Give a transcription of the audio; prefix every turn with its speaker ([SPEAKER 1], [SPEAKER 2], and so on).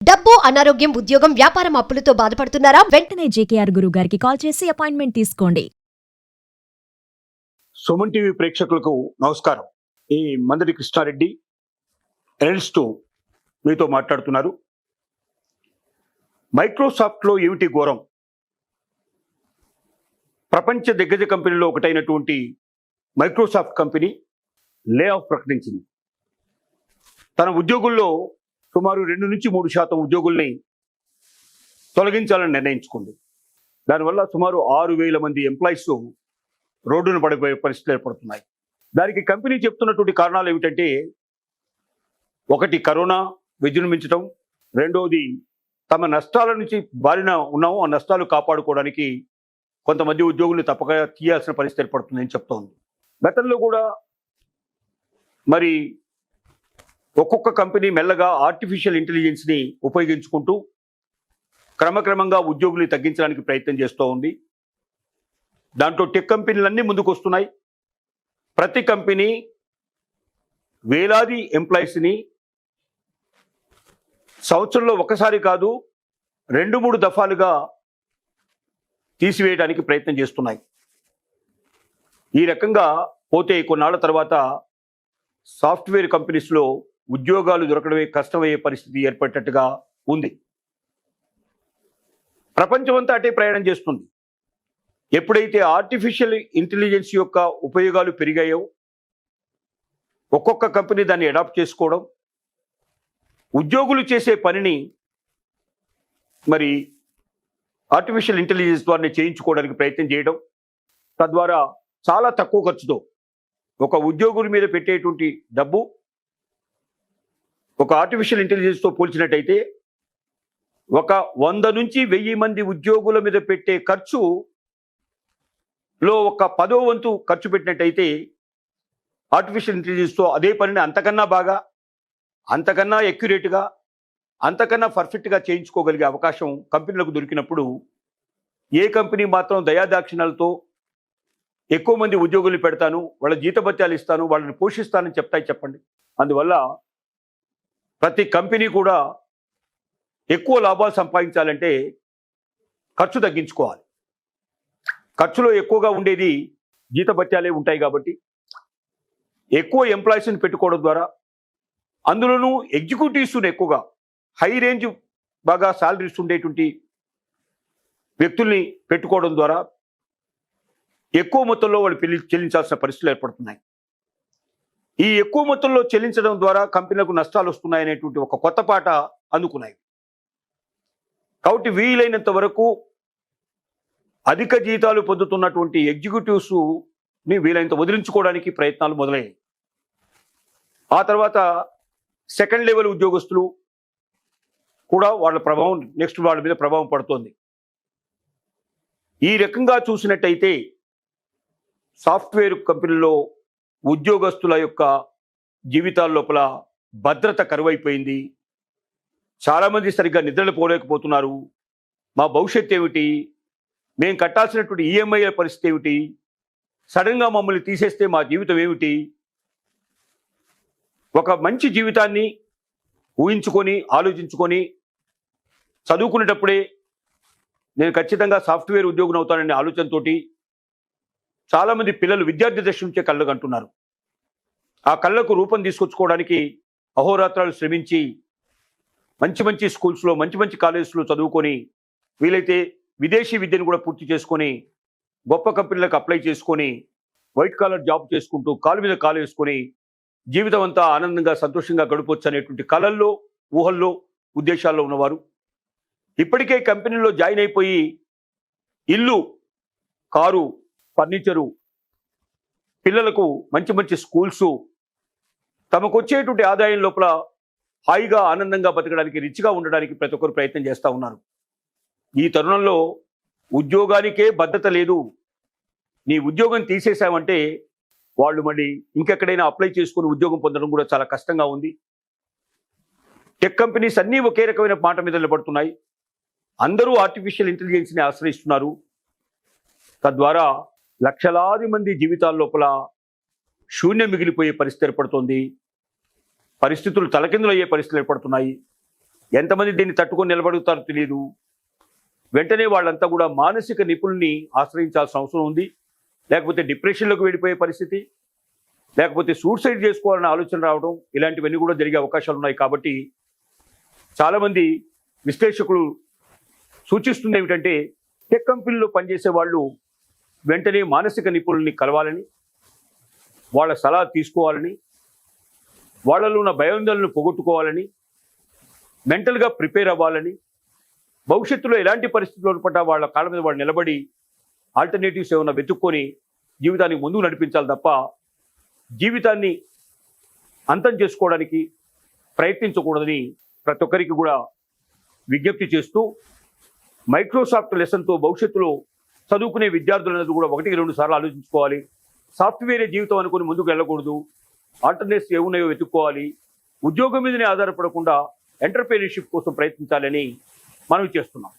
[SPEAKER 1] డబ్బు, అనారోగ్యం, ఉద్యోగం, వ్యాపారం అప్పులతో బాధపడుతున్నారా?
[SPEAKER 2] వెంటనే జేకేఆర్ గురువు గారికి కాల్ చేసి అపాయింట్మెంట్ తీసుకోండి.
[SPEAKER 3] సుమన్ టీవీ ప్రేక్షకులకు నమస్కారం. ఈ మందడి కృష్ణారెడ్డి ఎల్స్2 మీతో మాట్లాడుతున్నారు. మైక్రోసాఫ్ట్లో ఏమిటి ఘోరం? ప్రపంచ దిగ్గజ కంపెనీలో ఒకటైనటువంటి మైక్రోసాఫ్ట్ కంపెనీ లే ఆఫ్ ప్రకటించింది. తన ఉద్యోగుల్లో సుమారు 2-3% ఉద్యోగుల్ని తొలగించాలని నిర్ణయించుకుంది. దానివల్ల సుమారు 6,000 మంది ఎంప్లాయీస్ రోడ్డును పడిపోయే పరిస్థితులు ఏర్పడుతున్నాయి. దానికి కంపెనీ చెప్తున్నటువంటి కారణాలు ఏమిటంటే, ఒకటి కరోనా విజృంభించడం, రెండవది తమ నష్టాల నుంచి బారిన ఉన్నాము, ఆ నష్టాలు కాపాడుకోవడానికి కొంతమంది ఉద్యోగుల్ని తప్పక తీయాల్సిన పరిస్థితి ఏర్పడుతుందని చెప్తోంది. గతంలో కూడా మరి ఒక్కొక్క కంపెనీ మెల్లగా ఆర్టిఫిషియల్ ఇంటెలిజెన్స్ని ఉపయోగించుకుంటూ క్రమక్రమంగా ఉద్యోగుల్ని తగ్గించడానికి ప్రయత్నం చేస్తూ ఉంది. దాంట్లో టెక్ కంపెనీలన్నీ ముందుకు వస్తున్నాయి. ప్రతి కంపెనీ వేలాది ఎంప్లాయీస్ని సంవత్సరంలో ఒకసారి కాదు 2-3 దఫాలుగా తీసివేయడానికి ప్రయత్నం చేస్తున్నాయి. ఈ రకంగా పోతే కొన్నాళ్ల తర్వాత సాఫ్ట్వేర్ కంపెనీస్లో ఉద్యోగాలు దొరకడమే కష్టమయ్యే పరిస్థితి ఏర్పడేటట్టుగా ఉంది. ప్రపంచమంతా అటే ప్రయాణం చేస్తుంది. ఎప్పుడైతే ఆర్టిఫిషియల్ ఇంటెలిజెన్స్ యొక్క ఉపయోగాలు పెరిగాయో ఒక్కొక్క కంపెనీ దాన్ని అడాప్ట్ చేసుకోవడం, ఉద్యోగులు చేసే పనిని మరి ఆర్టిఫిషియల్ ఇంటెలిజెన్స్ ద్వారా చేయించుకోవడానికి ప్రయత్నం చేయడం, తద్వారా చాలా తక్కువ ఖర్చుతో ఒక ఉద్యోగుల మీద పెట్టేటువంటి డబ్బు ఒక ఆర్టిఫిషియల్ ఇంటెలిజెన్స్తో పోల్చినట్టయితే ఒక 100 నుంచి 1000 మంది ఉద్యోగుల మీద పెట్టే ఖర్చులో ఒక 10వ వంతు ఖర్చు పెట్టినట్టయితే ఆర్టిఫిషియల్ ఇంటెలిజెన్స్తో అదే పనిని అంతకన్నా బాగా, అంతకన్నా ఎక్యురేట్గా, అంతకన్నా పర్ఫెక్ట్గా చేయించుకోగలిగే అవకాశం కంపెనీలకు దొరికినప్పుడు ఏ కంపెనీ మాత్రం దయాదాక్షిణ్యాలతో ఎక్కువ మంది ఉద్యోగులు పెడతాను, వాళ్ళ జీతభత్యాలు ఇస్తాను, వాళ్ళని పోషిస్తానని చెప్తాయి చెప్పండి? అందువల్ల ప్రతి కంపెనీ కూడా ఎక్కువ లాభాలు సంపాదించాలంటే ఖర్చు తగ్గించుకోవాలి. ఖర్చులో ఎక్కువగా ఉండేది జీతభత్యాలే ఉంటాయి కాబట్టి ఎక్కువ ఎంప్లాయీస్ని పెట్టుకోవడం ద్వారా, అందులోనూ ఎగ్జిక్యూటివ్స్ని ఎక్కువగా హై రేంజ్ బాగా శాలరీస్ ఉండేటువంటి వ్యక్తుల్ని పెట్టుకోవడం ద్వారా ఎక్కువ మొత్తంలో వాళ్ళు చెల్లించాల్సిన పరిస్థితులు ఏర్పడుతున్నాయి. ఈ ఎక్కువ మొత్తంలో చెల్లించడం ద్వారా కంపెనీలకు నష్టాలు వస్తున్నాయనేటువంటి ఒక కొత్త పాట అందుకున్నాయి. కాబట్టి వీలైనంత వరకు అధిక జీతాలు పొందుతున్నటువంటి ఎగ్జిక్యూటివ్స్ని వీలైనంత వదిలించుకోవడానికి ప్రయత్నాలు మొదలయ్యాయి. ఆ తర్వాత సెకండ్ లెవెల్ ఉద్యోగస్తులు కూడా వాళ్ళ ప్రభావం నెక్స్ట్ వాళ్ళ మీద ప్రభావం పడుతోంది. ఈ రకంగా చూసినట్టయితే సాఫ్ట్వేర్ కంపెనీలో ఉద్యోగస్తుల యొక్క జీవితాల లోపల భద్రత కరువైపోయింది. చాలామంది సరిగ్గా నిద్రపోలేకపోతున్నారు. మా భవిష్యత్తు ఏమిటి, మేము కట్టాల్సినటువంటి ఈఎంఐల పరిస్థితి ఏమిటి, సడన్గా మమ్మల్ని తీసేస్తే మా జీవితం ఏమిటి? ఒక మంచి జీవితాన్ని ఊహించుకొని ఆలోచించుకొని చదువుకునేటప్పుడే నేను ఖచ్చితంగా సాఫ్ట్వేర్ ఉద్యోగం అవుతాననే ఆలోచనతో చాలామంది పిల్లలు విద్యార్థి దశ నుంచే కళ్ళకు అంటున్నారు. ఆ కళ్ళకు రూపం తీసుకొచ్చుకోవడానికి అహోరాత్రాలు శ్రమించి మంచి మంచి స్కూల్స్లో, మంచి మంచి కాలేజెస్లో చదువుకొని, వీలైతే విదేశీ విద్యను కూడా పూర్తి చేసుకొని గొప్ప కంపెనీలకు అప్లై చేసుకొని వైట్ కాలర్ జాబ్ చేసుకుంటూ కాలు మీద కాలు వేసుకొని జీవితం అంతా ఆనందంగా సంతోషంగా గడపవచ్చు అనేటువంటి కళల్లో, ఊహల్లో, ఉద్దేశాల్లో ఉన్నవారు ఇప్పటికే కంపెనీలో జాయిన్ అయిపోయి ఇల్లు, కారు, ఫర్నిచరు, పిల్లలకు మంచి మంచి స్కూల్స్, తమకు వచ్చేటువంటి ఆదాయం లోపల హాయిగా ఆనందంగా బతకడానికి, రిచ్గా ఉండడానికి ప్రతి ఒక్కరు ప్రయత్నం చేస్తూ ఉన్నారు. ఈ తరుణంలో ఉద్యోగానికే భద్రత లేదు. నీ ఉద్యోగం తీసేసామంటే వాళ్ళు మళ్ళీ ఇంకెక్కడైనా అప్లై చేసుకుని ఉద్యోగం పొందడం కూడా చాలా కష్టంగా ఉంది. టెక్ కంపెనీస్ అన్నీ ఒకే రకమైన మాట మీద నిలబడుతున్నాయి. అందరూ ఆర్టిఫిషియల్ ఇంటెలిజెన్స్ని ఆశ్రయిస్తున్నారు. తద్వారా లక్షలాది మంది జీవితాల లోపల శూన్యం మిగిలిపోయే పరిస్థితి ఏర్పడుతోంది. పరిస్థితులు తలకిందులయ్యే పరిస్థితులు ఏర్పడుతున్నాయి. ఎంతమంది దీన్ని తట్టుకొని నిలబడుతారో తెలియదు. వెంటనే వాళ్ళంతా కూడా మానసిక నిపుణుల్ని ఆశ్రయించాల్సిన అవసరం ఉంది. లేకపోతే డిప్రెషన్లోకి వెళ్ళిపోయే పరిస్థితి, లేకపోతే సూసైడ్ చేసుకోవాలనే ఆలోచన రావడం, ఇలాంటివన్నీ కూడా జరిగే అవకాశాలు ఉన్నాయి. కాబట్టి చాలామంది విశ్లేషకులు సూచిస్తుంది ఏమిటంటే, టెక్ కంపెనీలో పనిచేసే వాళ్ళు వెంటనే మానసిక నిపుణుల్ని కలవాలని, వాళ్ళ సలహా తీసుకోవాలని, వాళ్ళలో ఉన్న భయాందోళనను పోగొట్టుకోవాలని, మెంటల్గా ప్రిపేర్ అవ్వాలని, భవిష్యత్తులో ఎలాంటి పరిస్థితుల్లో పడ్డా వాళ్ళ కాళ్ళ మీద వాళ్ళు నిలబడి ఆల్టర్నేటివ్స్ ఏమైనా వెతుక్కొని జీవితాన్ని ముందుకు నడిపించాలి తప్ప జీవితాన్ని అంతం చేసుకోవడానికి ప్రయత్నించకూడదని ప్రతి ఒక్కరికి కూడా విజ్ఞప్తి చేస్తూ, మైక్రోసాఫ్ట్ లెసన్తో భవిష్యత్తులో చదువుకునే విద్యార్థులనేది కూడా 1-2 సార్లు ఆలోచించుకోవాలి. సాఫ్ట్వేరే జీవితం అనుకుని ముందుకు వెళ్ళకూడదు. ఆల్టర్నేట్స్ ఏమున్నాయో వెతుక్కోవాలి. ఉద్యోగం మీదనే ఆధారపడకుండా ఎంటర్‌ప్రెన్యూర్‌షిప్ కోసం ప్రయత్నించాలని మనవి చేస్తున్నాం.